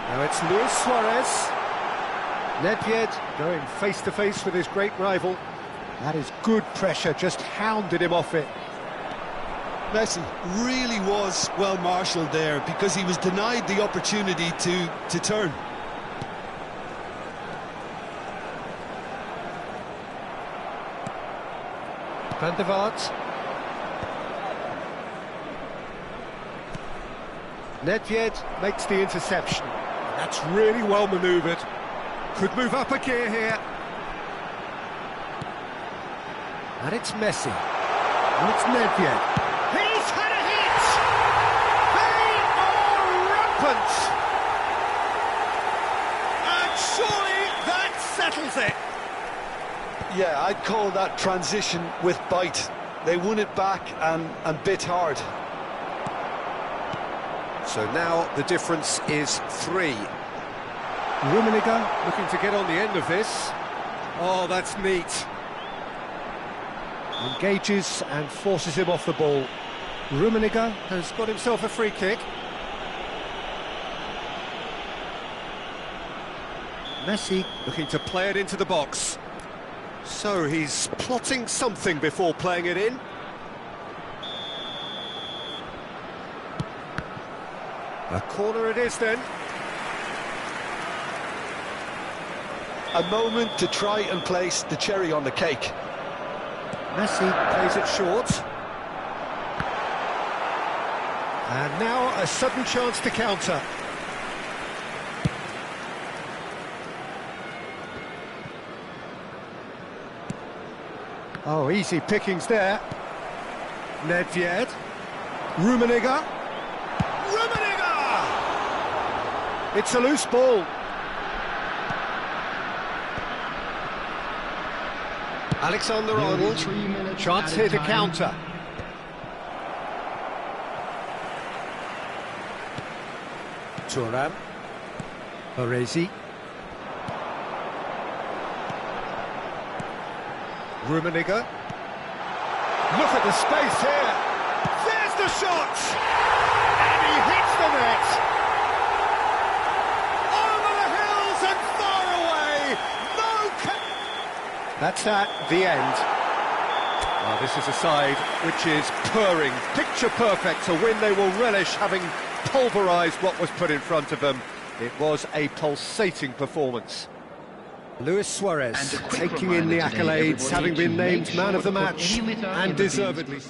Now it's Luis Suarez. Nedved going face-to-face with his great rival. That is good pressure, just hounded him off it. Messi really was well marshalled there because he was denied the opportunity to turn. Van der Vaart. Nedved makes the interception. That's really well manoeuvred. Could move up a gear here. And it's Messi. And it's Nedved. He's had a hit! They are rampant! And surely that settles it. Yeah, I'd call that transition with bite. They won it back and bit hard. So now the difference is 3. Rummenigge looking to get on the end of this. Oh, that's neat. Engages and forces him off the ball. Rummenigge has got himself a free kick. Messi looking to play it into the box. So he's plotting something before playing it in. A corner it is then. A moment to try and place the cherry on the cake. Messi plays it short. And now a sudden chance to counter. Oh, easy pickings there. Nedved. Rummenigge. Rummenigge! It's a loose ball. Alexander-Arnold, chance here to counter. Thuram, Baresi, Rummenigge. Look at the space here. There's the shot, and he hits the net. Over the hills and far away. That's the end. Well, this is a side which is purring, picture perfect, a win they will relish, having pulverised what was put in front of them. It was a pulsating performance. Luis Suarez taking in the accolades, having been named man of the match, and deservedly.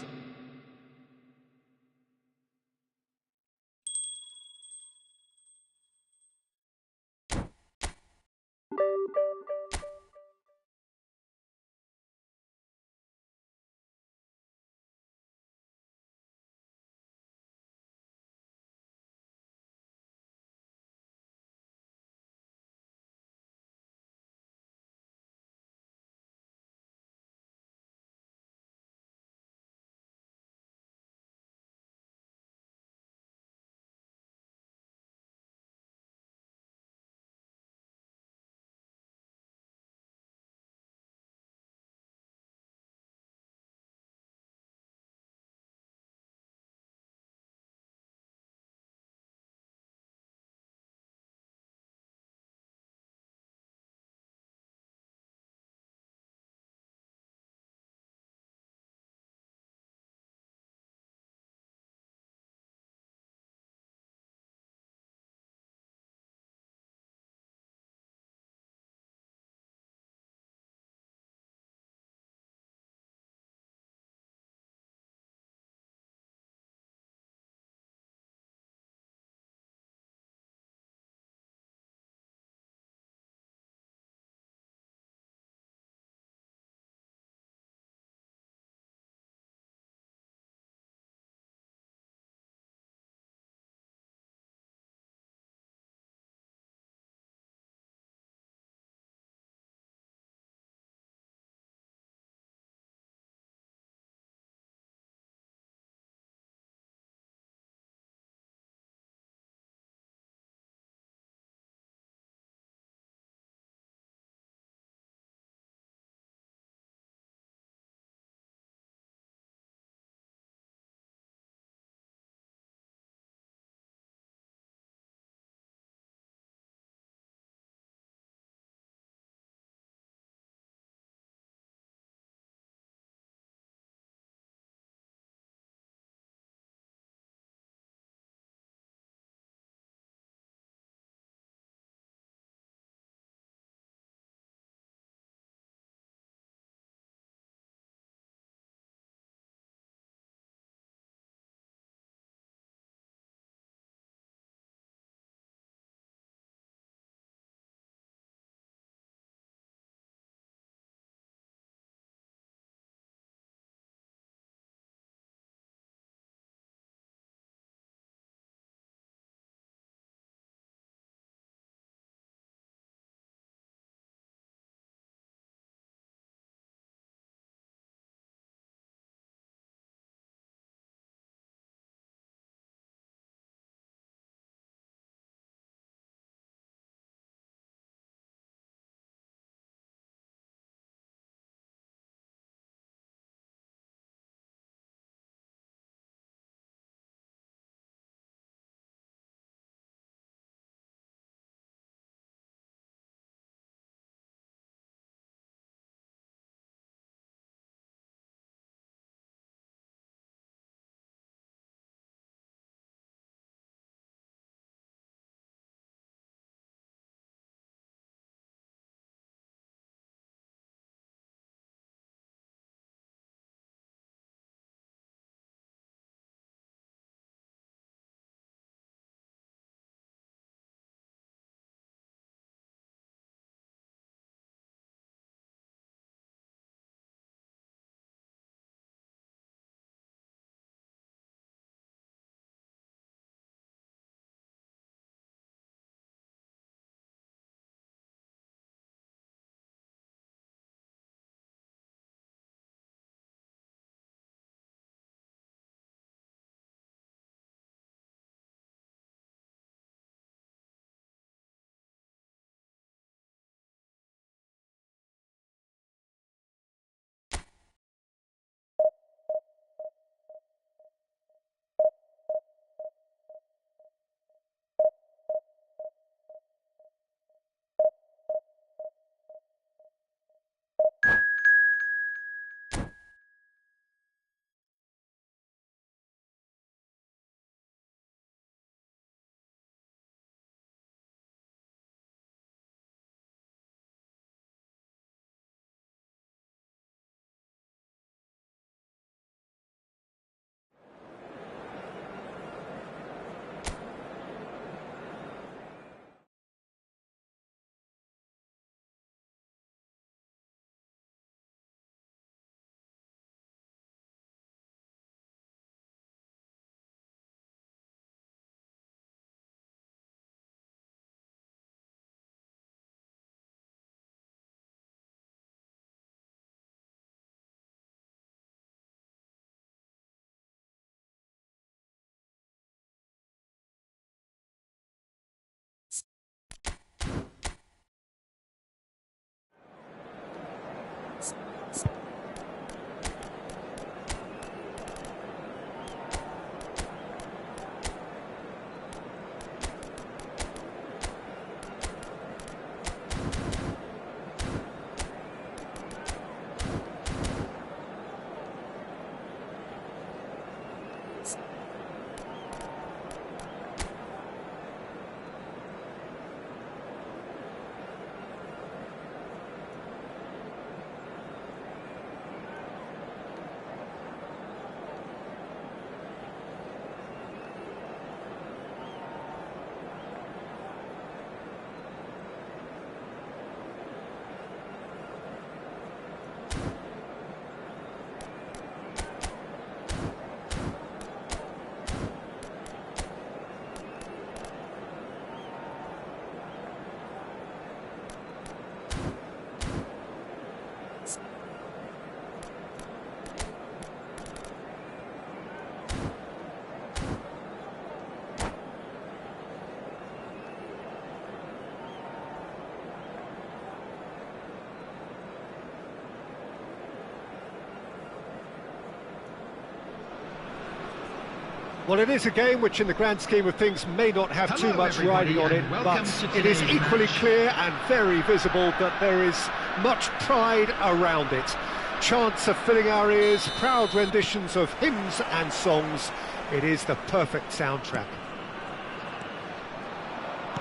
Well, it is a game which, in the grand scheme of things, may not have too much riding on it, but it is equally clear and very visible that there is much pride around it. Chants are filling our ears, proud renditions of hymns and songs. It is the perfect soundtrack.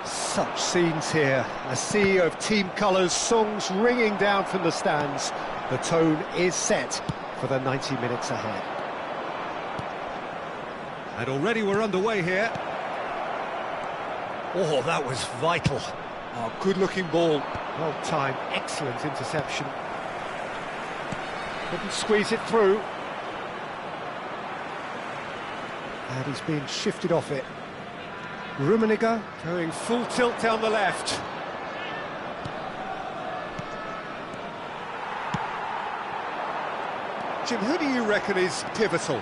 Such scenes here, a sea of team colours, songs ringing down from the stands. The tone is set for the 90 minutes ahead. And already we're underway here. Oh, that was vital. Oh, good-looking ball. Well timed, excellent interception. Couldn't squeeze it through. And he's being shifted off it. Rummenigge going full tilt down the left. Jim, who do you reckon is pivotal?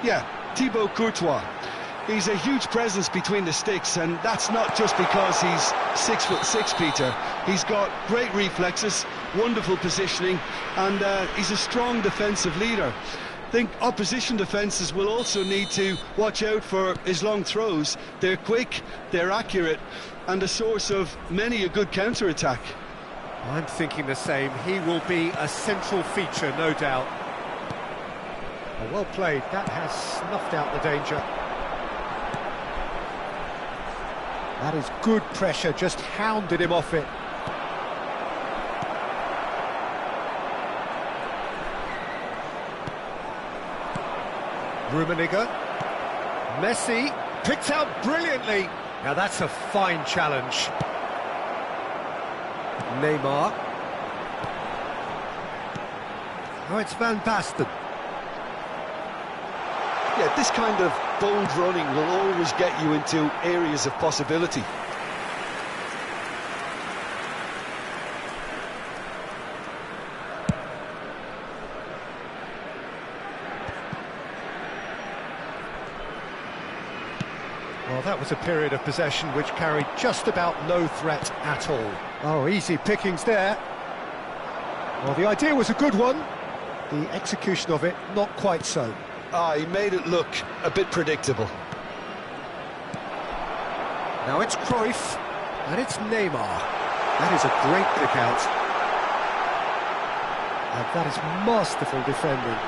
Yeah, Thibaut Courtois. He's a huge presence between the sticks, and that's not just because he's 6'6", Peter. He's got great reflexes, wonderful positioning, and he's a strong defensive leader. I think opposition defences will also need to watch out for his long throws. They're quick, they're accurate, and a source of many a good counter-attack. I'm thinking the same. He will be a central feature, no doubt. Well played, that has snuffed out the danger. That is good pressure, just hounded him off it. Rummenigge. Messi picked out brilliantly. Now that's a fine challenge. Neymar. Oh, it's Van Basten. Yeah, this kind of bold running will always get you into areas of possibility. Well, that was a period of possession which carried just about no threat at all. Oh, easy pickings there. Well, the idea was a good one. The execution of it, not quite so. He made it look a bit predictable. Now it's Cruyff, and it's Neymar. That is a great pick out. And that is masterful defending.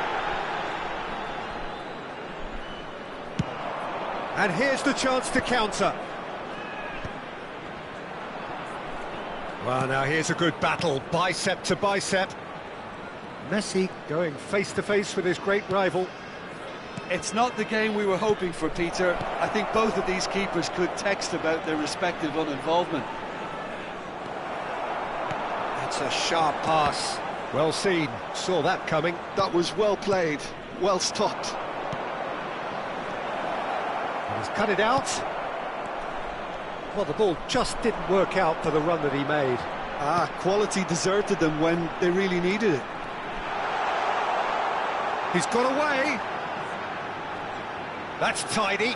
And here's the chance to counter. Well, now here's a good battle, bicep to bicep. Messi going face-to-face with his great rival. It's not the game we were hoping for, Peter. I think both of these keepers could text about their respective uninvolvement. It's a sharp pass. Well seen, saw that coming. That was well played, well stopped. And he's cut it out. Well, the ball just didn't work out for the run that he made. Quality deserted them when they really needed it. He's got away. That's tidy.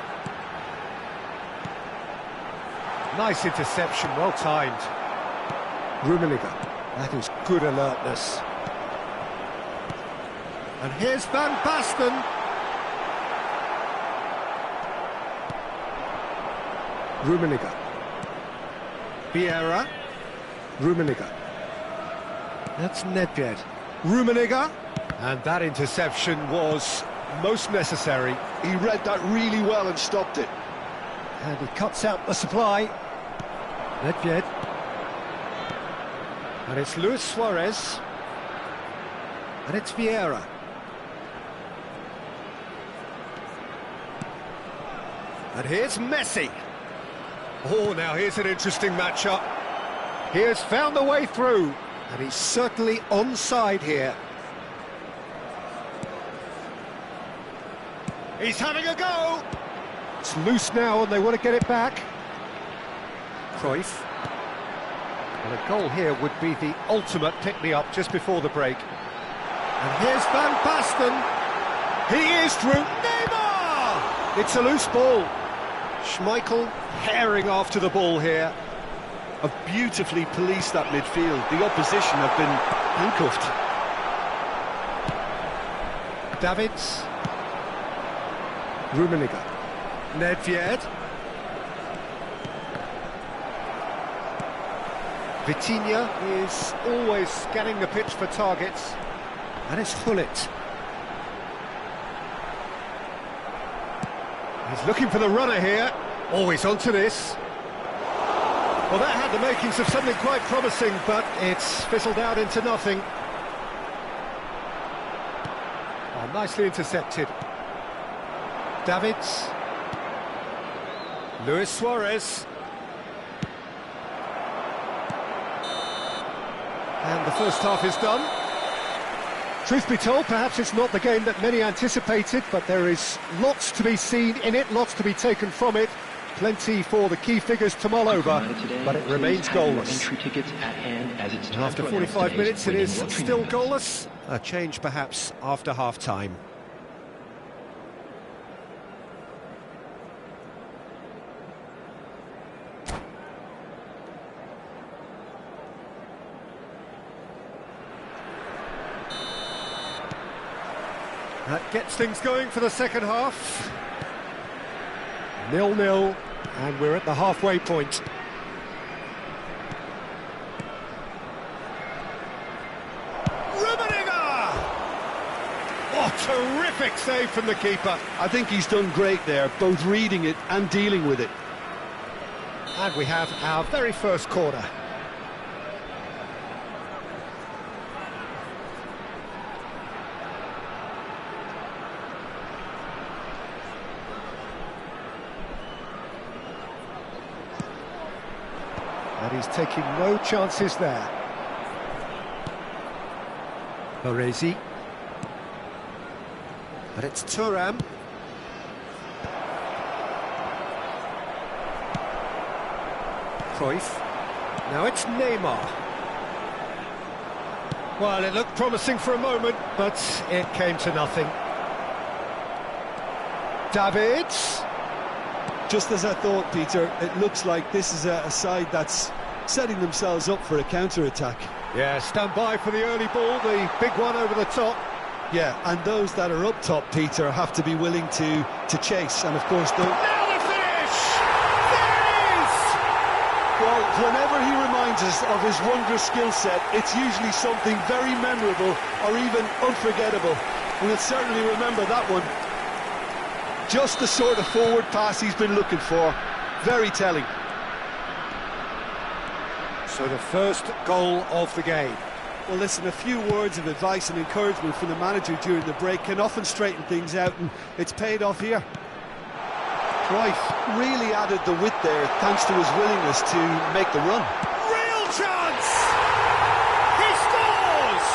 Nice interception, well timed. Rummenigge, that is good alertness. And here's Van Basten. Rummenigge. Vieira. Rummenigge. That's Nedved. Rummenigge. And that interception was most necessary. He read that really well and stopped it. And he cuts out the supply. Nedved. And it's Luis Suarez. And it's Vieira. And here's Messi. Oh, now here's an interesting matchup. He has found the way through, and he's certainly onside here. He's having a go. It's loose now, and they want to get it back. Cruyff. Well, a goal here would be the ultimate pick-me-up just before the break. And here's Van Basten. He is through. Neymar! It's a loose ball. Schmeichel herring after the ball here. Have beautifully policed that midfield. The opposition have been handcuffed. Davids. Rummenigge. Nedved. Vitinha is always scanning the pitch for targets. And it's Hullet. He's looking for the runner here. Oh, he's onto this. Well, that had the makings of something quite promising, but it's fizzled out into nothing. Oh, nicely intercepted. Davids. Luis Suarez. And the first half is done. Truth be told, perhaps it's not the game that many anticipated, but there is lots to be seen in it, lots to be taken from it. Plenty for the key figures to mull over, but it remains goalless. After 45 minutes, it is still goalless. A change perhaps after half-time. That gets things going for the second half. 0-0, and we're at the halfway point. Rummenigge! What a terrific save from the keeper. I think he's done great there, both reading it and dealing with it. And we have our very first corner. And he's taking no chances there. Baresi. But it's Thuram. Cruyff. Now it's Neymar. Well, it looked promising for a moment, but it came to nothing. Davids. Just as I thought, Peter, it looks like this is a side that's setting themselves up for a counter-attack. Yeah, stand by for the early ball, the big one over the top. Yeah, and those that are up top, Peter, have to be willing to chase, and of course... Now the finish! There it is! Well, whenever he reminds us of his wondrous skill set, it's usually something very memorable or even unforgettable. We'll certainly remember that one. Just the sort of forward pass he's been looking for. Very telling. So the first goal of the game. Well, listen, a few words of advice and encouragement from the manager during the break can often straighten things out, and it's paid off here. Cruyff really added the width there, thanks to his willingness to make the run. Real chance! He scores!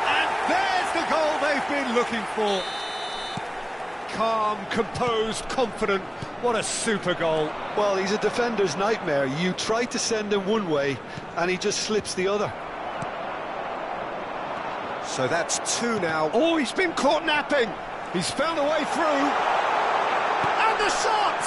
And there's the goal they've been looking for. Calm, composed, confident. What a super goal. Well, he's a defender's nightmare. You try to send him one way, and he just slips the other. So that's two now. Oh, he's been caught napping. He's found a way through. And the shot!